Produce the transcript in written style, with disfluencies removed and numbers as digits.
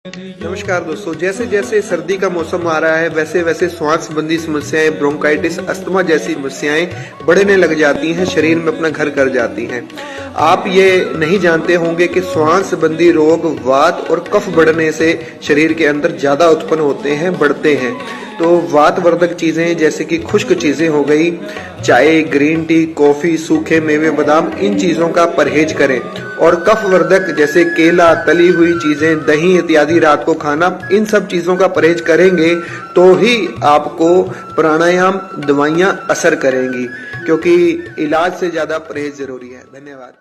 नमस्कार दोस्तों, जैसे जैसे सर्दी का मौसम आ रहा है वैसे वैसे श्वास संबंधी समस्याएं, ब्रोंकाइटिस, अस्थमा जैसी समस्याएं बढ़ने लग जाती हैं, शरीर में अपना घर कर जाती हैं। आप ये नहीं जानते होंगे कि श्वास संबंधी रोग वात और कफ बढ़ने से शरीर के अंदर ज्यादा उत्पन्न होते हैं, बढ़ते हैं। तो वातवर्धक चीजें जैसे कि खुश्क चीजें हो गई, चाय, ग्रीन टी, कॉफी, सूखे मेवे, बादाम, इन चीजों का परहेज करें। और कफवर्धक जैसे केला, तली हुई चीजें, दही इत्यादि रात को खाना, इन सब चीजों का परहेज करेंगे तो ही आपको प्राणायाम, दवाइयां असर करेंगी, क्योंकि इलाज से ज्यादा परहेज जरूरी है। धन्यवाद।